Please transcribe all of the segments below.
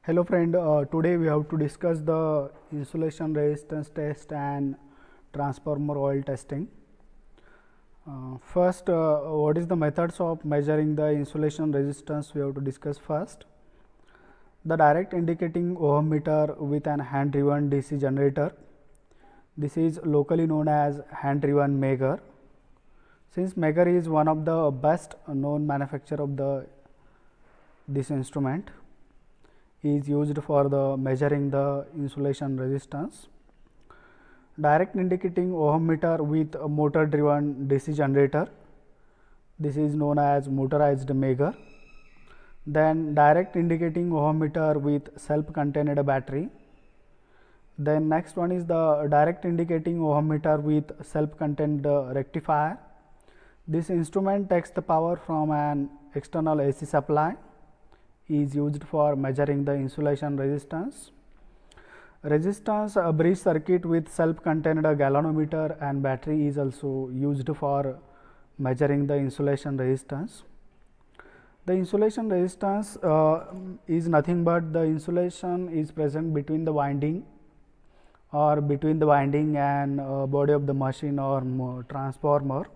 Hello friend, today we have to discuss the insulation resistance test and transformer oil testing. First, what is the methods of measuring the insulation resistance we have to discuss first. The direct indicating ohm meter with an hand driven DC generator. This is locally known as hand driven Megger. Since Megger is one of the best known manufacturer of this instrument, is used for the measuring the insulation resistance. Direct indicating ohm meter with a motor driven DC generator. This is known as motorized Megger. Then direct indicating ohm meter with self contained battery. Then next one is the direct indicating ohm meter with self contained rectifier. This instrument takes the power from an external AC supply, is used for measuring the insulation resistance. Resistance bridge circuit with self contained galvanometer and battery is also used for measuring the insulation resistance. The insulation resistance is nothing but the insulation is present between the winding or between the winding and body of the machine or transformer.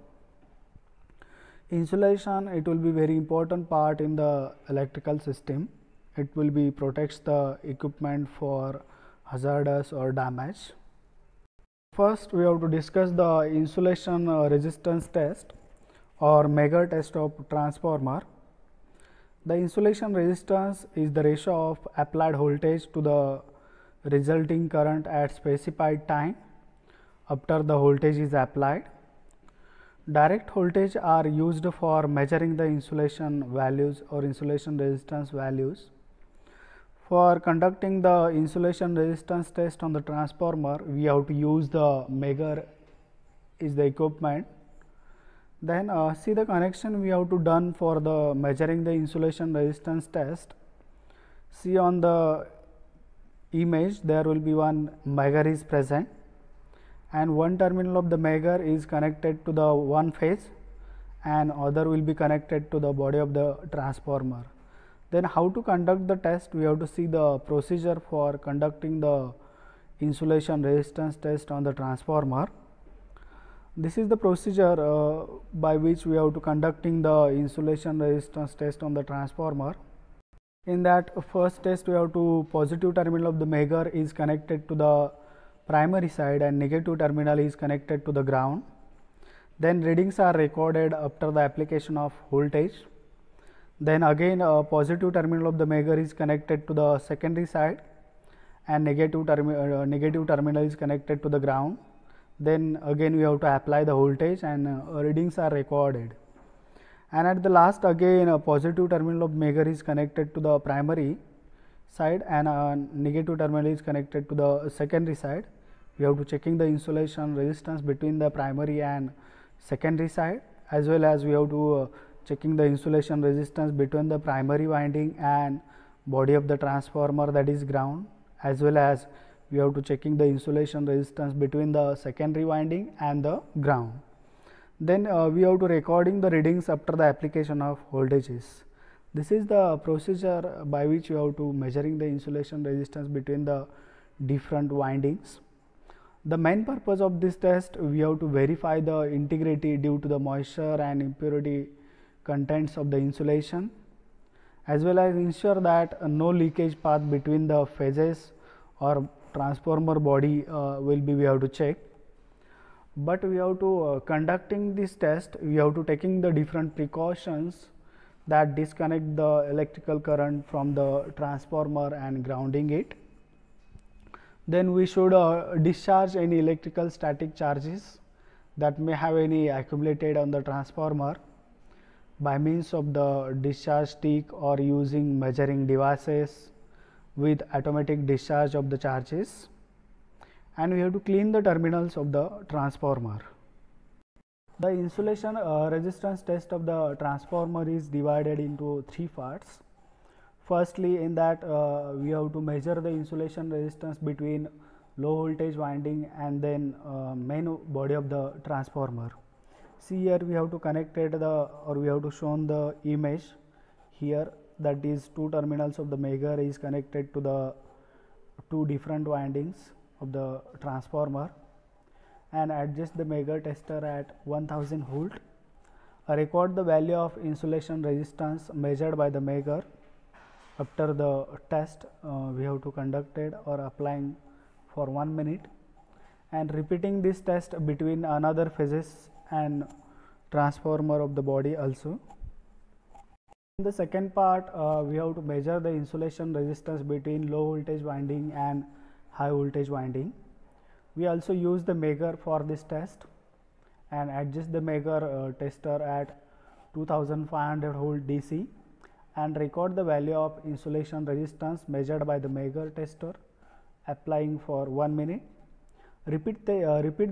Insulation, it will be very important part in the electrical system. It will be protects the equipment for hazardous or damage. First, we have to discuss the insulation resistance test or Megger test of transformer. The insulation resistance is the ratio of applied voltage to the resulting current at specified time after the voltage is applied. Direct voltage are used for measuring the insulation values or insulation resistance values. For conducting the insulation resistance test on the transformer, we have to use the Megger is the equipment. Then see the connection we have to done for the measuring the insulation resistance test. See on the image there will be one Megger is present, and one terminal of the Megger is connected to the one phase and other will be connected to the body of the transformer. Then how to conduct the test, we have to see the procedure for conducting the insulation resistance test on the transformer. This is the procedure by which we have to conducting the insulation resistance test on the transformer. In that first test, we have to positive terminal of the Megger is connected to the primary side and negative terminal is connected to the ground. Then readings are recorded after the application of voltage. Then again positive terminal of the Megger is connected to the secondary side and negative terminal is connected to the ground. Then again we have to apply the voltage and readings are recorded. And at the last again positive terminal of Megger is connected to the primary side and negative terminal is connected to the secondary side. We have to checking the insulation resistance between the primary and secondary side, as well as we have to checking the insulation resistance between the primary winding and body of the transformer, that is ground, as well as we have to checking the insulation resistance between the secondary winding and the ground. Then we have to recording the readings after the application of voltages. This is the procedure by which you have to measuring the insulation resistance between the different windings. The main purpose of this test, we have to verify the integrity due to the moisture and impurity contents of the insulation, as well as ensure that no leakage path between the phases or transformer body we have to check. But we have to conducting this test, we have to taking the different precautions that disconnect the electrical current from the transformer and grounding it. Then we should discharge any electrical static charges that may have any accumulated on the transformer by means of the discharge stick or using measuring devices with automatic discharge of the charges. And we have to clean the terminals of the transformer. The insulation resistance test of the transformer is divided into three parts. Firstly, in that we have to measure the insulation resistance between low voltage winding and then main body of the transformer. See here we have to connected we have to shown the image here that is two terminals of the Megger is connected to the two different windings of the transformer, and adjust the Megger tester at 1000 volt. Record the value of insulation resistance measured by the Megger after the test we have to conducted or applying for 1 minute, and repeating this test between another phases and transformer of the body also. In the second part, we have to measure the insulation resistance between low voltage winding and high voltage winding. We also use the Megger for this test and adjust the Megger tester at 2500 volt DC and record the value of insulation resistance measured by the Megger tester, applying for 1 minute. Repeat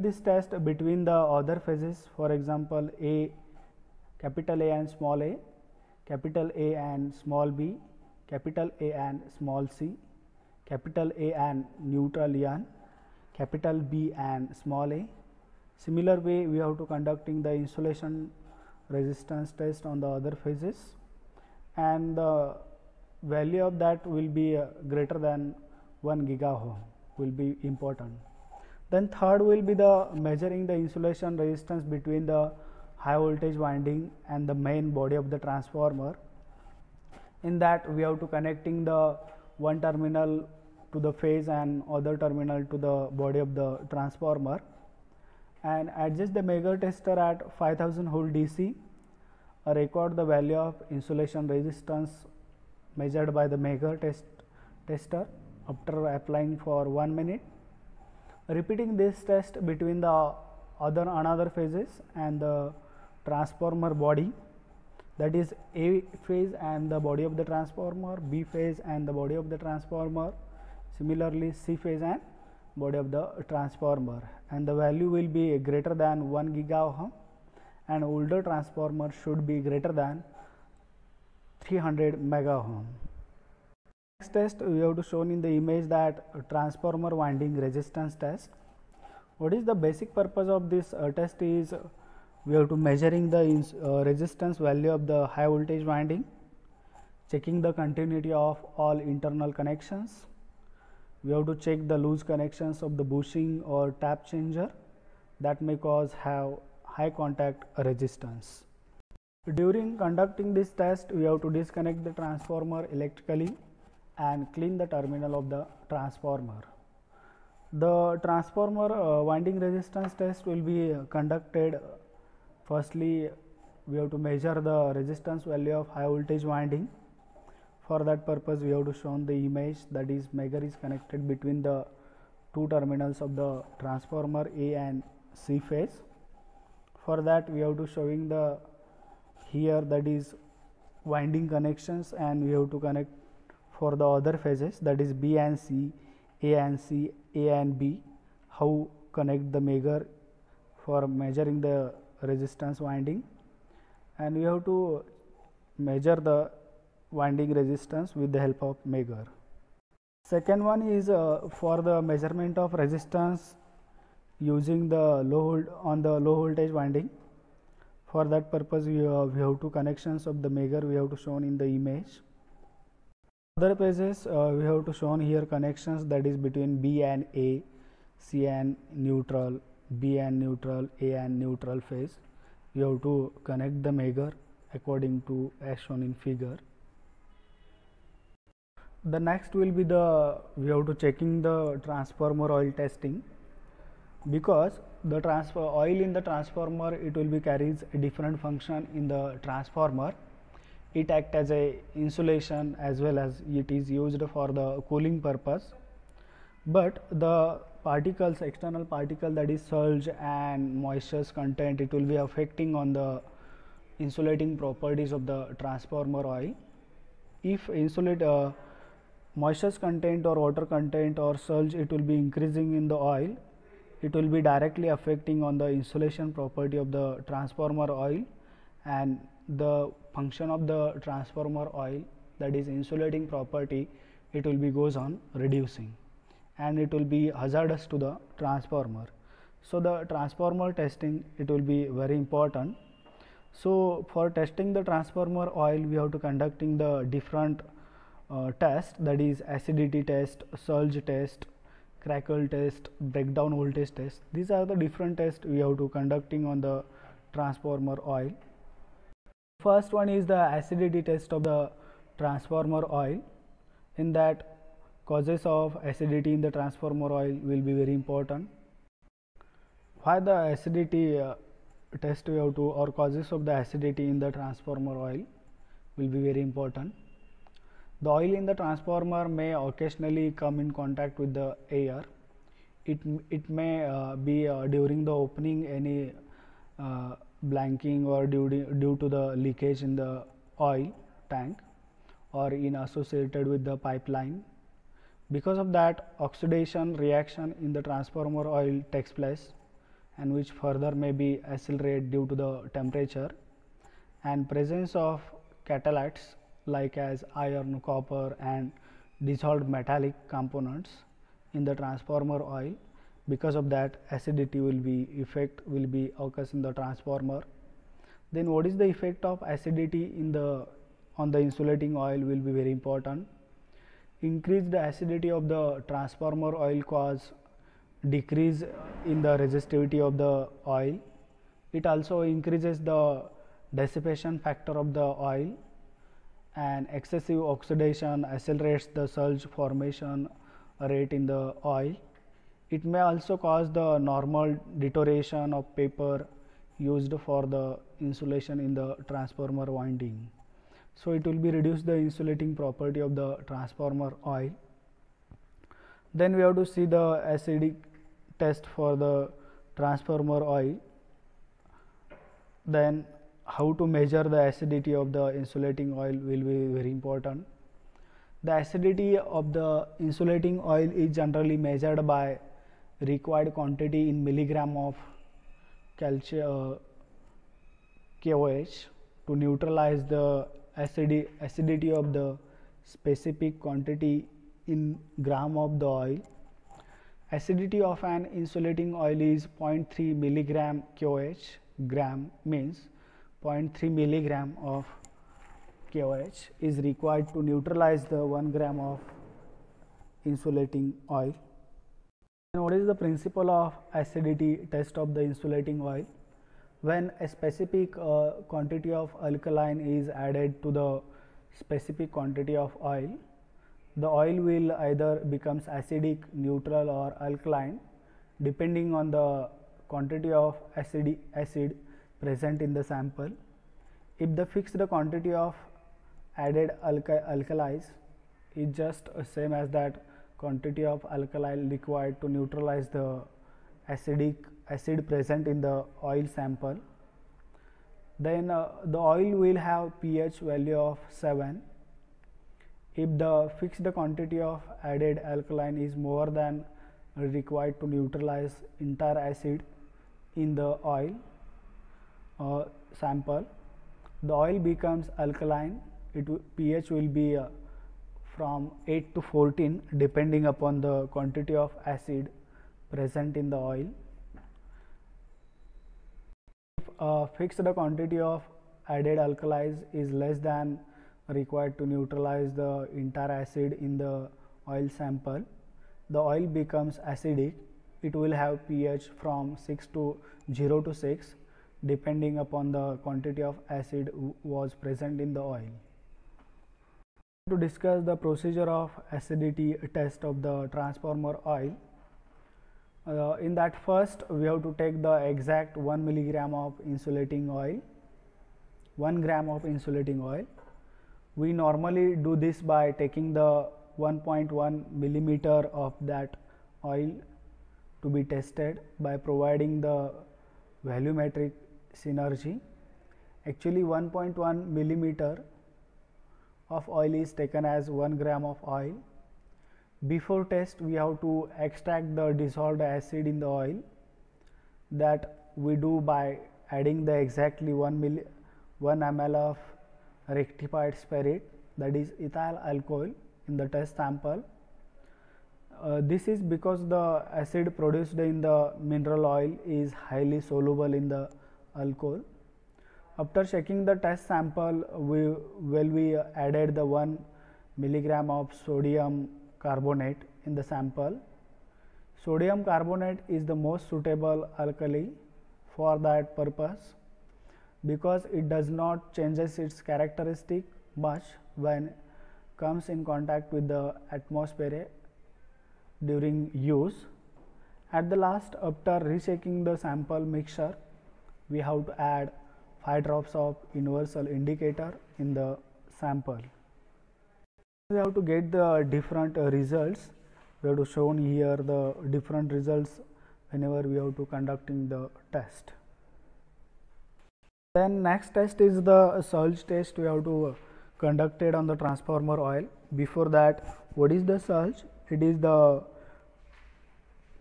this test between the other phases, for example capital A and small a, capital A and small b, capital A and small c, capital A and neutral ion, capital B and small a. Similar way we have to conducting the insulation resistance test on the other phases, and the value of that will be greater than 1 gigaohm will be important. Then third will be the measuring the insulation resistance between the high voltage winding and the main body of the transformer. In that we have to connecting the one terminal to the phase and other terminal to the body of the transformer, and adjust the Megger tester at 5000 volt DC. Record the value of insulation resistance measured by the Megger tester after applying for 1 minute. Repeating this test between the another phases and the transformer body, that is A phase and the body of the transformer, B phase and the body of the transformer, similarly C phase and body of the transformer, and the value will be greater than 1 gigaohm, and older transformer should be greater than 300 megaohm. Next test we have to shown in the image that transformer winding resistance test. What is the basic purpose of this test is we have to measuring the resistance value of the high voltage winding, checking the continuity of all internal connections. We have to check the loose connections of the bushing or tap changer that may cause have high contact resistance. During conducting this test, we have to disconnect the transformer electrically and clean the terminal of the transformer. The transformer winding resistance test will be conducted. Firstly, we have to measure the resistance value of high voltage winding. For that purpose, we have to show the image, that is Megger is connected between the two terminals of the transformer A and C phase. For that, we have to showing the here, that is winding connections, and we have to connect for the other phases, that is B and C, A and C, A and B, how connect the Megger for measuring the resistance winding, and we have to measure the winding resistance with the help of Megger. Second one is for the measurement of resistance using the low voltage winding. For that purpose, we have two connections of the Megger we have to shown in the image. Other phases we have to shown here connections, that is between B and A, C and neutral, B and neutral, A and neutral phase. We have to connect the Megger according to as shown in figure. The next will be we have to checking the transformer oil testing, because the oil in the transformer, it will be carries a different function in the transformer. It acts as a insulation as well as it is used for the cooling purpose, but the particles, external particle, that is sludge and moisture content, it will be affecting on the insulating properties of the transformer oil. If moisture content or water content or sludge, it will be increasing in the oil, it will be directly affecting on the insulation property of the transformer oil, and the function of the transformer oil, that is insulating property, it will be goes on reducing, and it will be hazardous to the transformer. So the transformer testing, it will be very important. So for testing the transformer oil, we have to conducting the different tests, that is acidity test, surge test, crackle test, breakdown voltage test. These are the different tests we have to conducting on the transformer oil. First one is the acidity test of the transformer oil. In that, causes of acidity in the transformer oil will be very important. Why the acidity test we have to, or causes of the acidity in the transformer oil will be very important. The oil in the transformer may occasionally come in contact with the air. It may be during the opening any blanking or due to the leakage in the oil tank or in associated with the pipeline. Because of that, oxidation reaction in the transformer oil takes place, and which further may be accelerated due to the temperature and presence of catalytes like as iron, copper and dissolved metallic components in the transformer oil. Because of that, acidity will be occurs in the transformer. Then what is the effect of acidity on the insulating oil will be very important. Increase the acidity of the transformer oil cause decrease in the resistivity of the oil. It also increases the dissipation factor of the oil, and excessive oxidation accelerates the surge formation rate in the oil. It may also cause the normal deterioration of paper used for the insulation in the transformer winding. So it will be reduce the insulating property of the transformer oil. Then we have to see the acidic test for the transformer oil. Then how to measure the acidity of the insulating oil will be very important. The acidity of the insulating oil is generally measured by required quantity in milligram of KOH to neutralize the acidity of the specific quantity in gram of the oil. Acidity of an insulating oil is 0.3 milligram KOH. Gram means 0.3 milligram of KOH is required to neutralize the 1 gram of insulating oil. And what is the principle of acidity test of the insulating oil? When a specific quantity of alkaline is added to the specific quantity of oil, the oil will either becomes acidic, neutral or alkaline depending on the quantity of acid present in the sample. If the fixed quantity of added alkalis is just same as that quantity of alkali required to neutralize the acid present in the oil sample, then the oil will have pH value of 7. If the fixed quantity of added alkaline is more than required to neutralize entire acid in the oil sample, the oil becomes alkaline. pH will be from 8 to 14 depending upon the quantity of acid present in the oil. If fixed quantity of added alkalis is less than required to neutralize the entire acid in the oil sample, the oil becomes acidic. It will have pH from 0 to 6 depending upon the quantity of acid was present in the oil. To discuss the procedure of acidity test of the transformer oil, in that first we have to take the exact 1 milligram of insulating oil, 1 gram of insulating oil. We normally do this by taking the 1.1 millimeter of that oil to be tested by providing the volumetric synergy. Actually 1.1 millimeter of oil is taken as 1 gram of oil. Before test we have to extract the dissolved acid in the oil. That we do by adding the exactly 1 ml of rectified spirit, that is ethyl alcohol, in the test sample. This is because the acid produced in the mineral oil is highly soluble in the alcohol. After checking the test sample, we added the 1 milligram of sodium carbonate in the sample. Sodium carbonate is the most suitable alkali for that purpose because it does not changes its characteristic much when comes in contact with the atmosphere during use. At the last, after rechecking the sample mixture, we have to add 5 drops of universal indicator in the sample. We have to get the different results. We have to shown here the different results whenever we have to conducting the test. Then next test is the surge test. We have to conducted on the transformer oil. Before that, what is the surge? It is the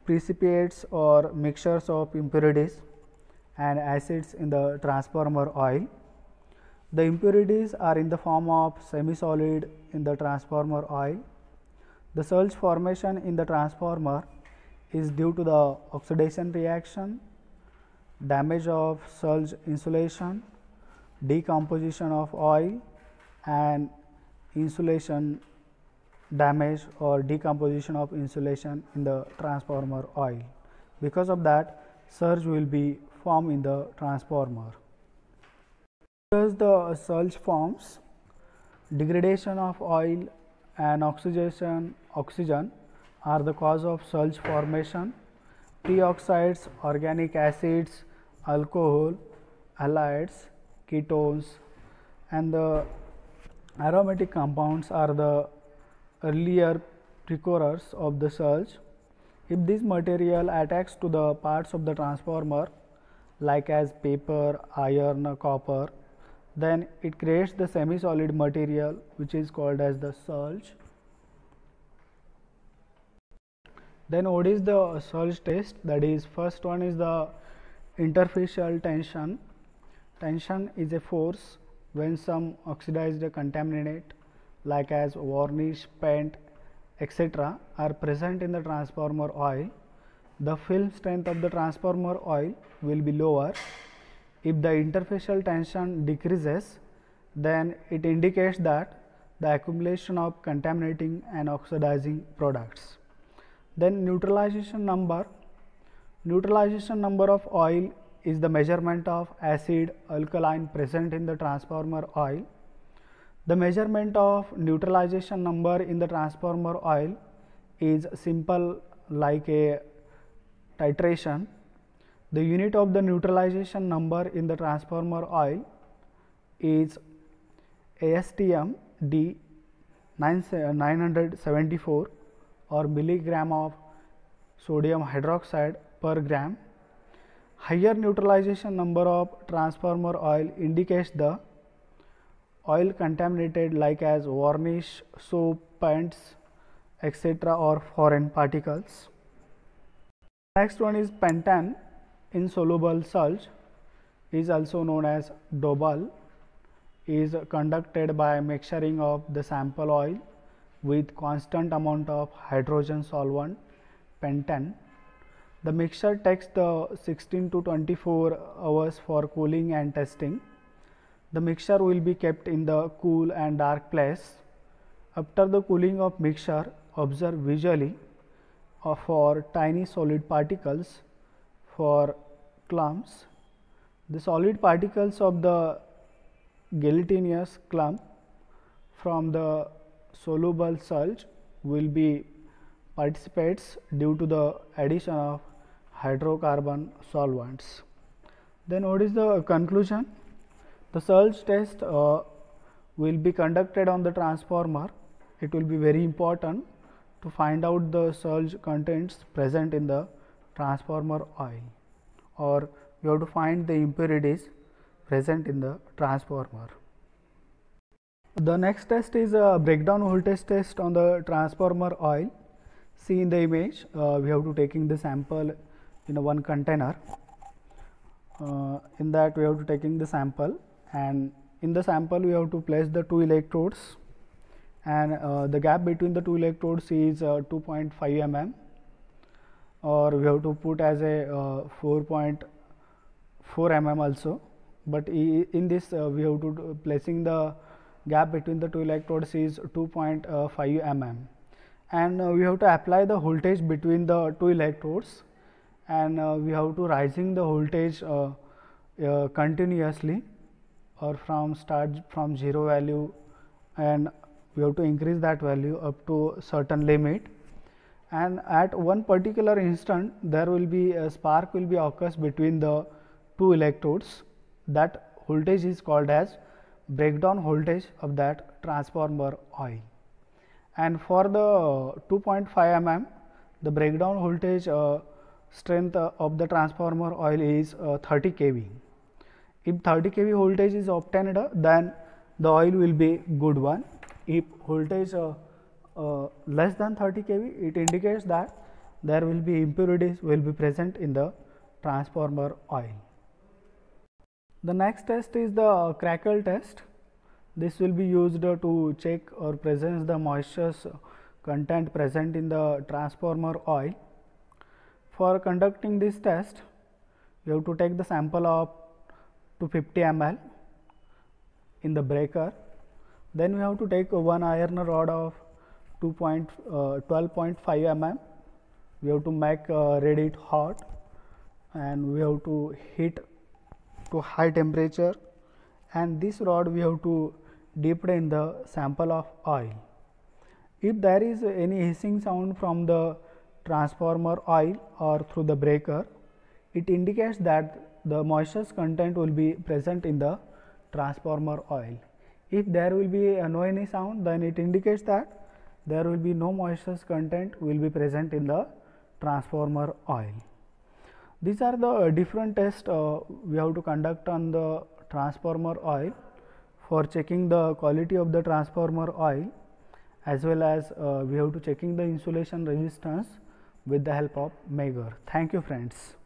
precipitates or mixtures of impurities and acids in the transformer oil. The impurities are in the form of semi-solid in the transformer oil. The surge formation in the transformer is due to the oxidation reaction, damage of surge insulation, decomposition of oil and insulation damage or decomposition of insulation in the transformer oil. Because of that, surge will be formed in the transformer. Because the surge forms, degradation of oil and oxidation oxygen are the cause of surge formation. Pre-oxides, organic acids, alcohol, halides, ketones and the aromatic compounds are the earlier precursors of the surge. If this material attacks to the parts of the transformer like as paper, iron, copper, then it creates the semi-solid material which is called as the surge. Then what is the surge test? That is, first one is the interfacial tension. Tension is a force when some oxidized contaminant like as varnish, paint, etc. are present in the transformer oil. The film strength of the transformer oil will be lower. If the interfacial tension decreases, then it indicates that the accumulation of contaminating and oxidizing products. Then neutralization number. Neutralization number of oil is the measurement of acid alkaline present in the transformer oil. The measurement of neutralization number in the transformer oil is simple like a titration. The unit of the neutralization number in the transformer oil is ASTM D 974 or milligram of sodium hydroxide per gram. Higher neutralization number of transformer oil indicates the oil contaminated like as varnish, soap, paints, etc. or foreign particles. Next one is pentane. Insoluble surge is also known as Doble, is conducted by mixturing of the sample oil with constant amount of hydrogen solvent pentane. The mixture takes the 16 to 24 hours for cooling and testing. The mixture will be kept in the cool and dark place. After the cooling of mixture, observe visually for tiny solid particles for clumps. The solid particles of the gelatinous clump from the soluble surge will be participates due to the addition of hydrocarbon solvents. Then what is the conclusion? The surge test will be conducted on the transformer. It will be very important to find out the surge contents present in the transformer oil, or you have to find the impurities present in the transformer. The next test is a breakdown voltage test on the transformer oil. See in the image, we have to taking the sample in a one container. In that we have to taking the sample, and in the sample we have to place the 2 electrodes, and the gap between the 2 electrodes is 2.5 mm, or we have to put as a 4.4 mm also, but in this we have to placing the gap between the two electrodes is 2.5 mm, and we have to apply the voltage between the two electrodes, and we have to rising the voltage continuously, or from start from 0 value, and we have to increase that value up to certain limit, and at one particular instant there will be a spark will be occurs between the two electrodes. That voltage is called as breakdown voltage of that transformer oil. And for the 2.5 mm, the breakdown voltage strength of the transformer oil is 30 kV. If 30 kV voltage is obtained, then the oil will be good one. If voltage less than 30 kV, it indicates that there will be impurities will be present in the transformer oil. The next test is the crackle test. This will be used to check or presence the moisture content present in the transformer oil. For conducting this test, you have to take the sample of 250 ml in the breaker. Then we have to take one iron rod of 12.5 mm. We have to make ready it hot, and we have to heat to high temperature, and this rod we have to dip in the sample of oil. If there is any hissing sound from the transformer oil or through the breaker, it indicates that the moisture content will be present in the transformer oil. If there will be no any sound, then it indicates that there will be no moisture content will be present in the transformer oil. These are the different tests we have to conduct on the transformer oil for checking the quality of the transformer oil, as well as we have to checking the insulation resistance with the help of Megger. Thank you, friends.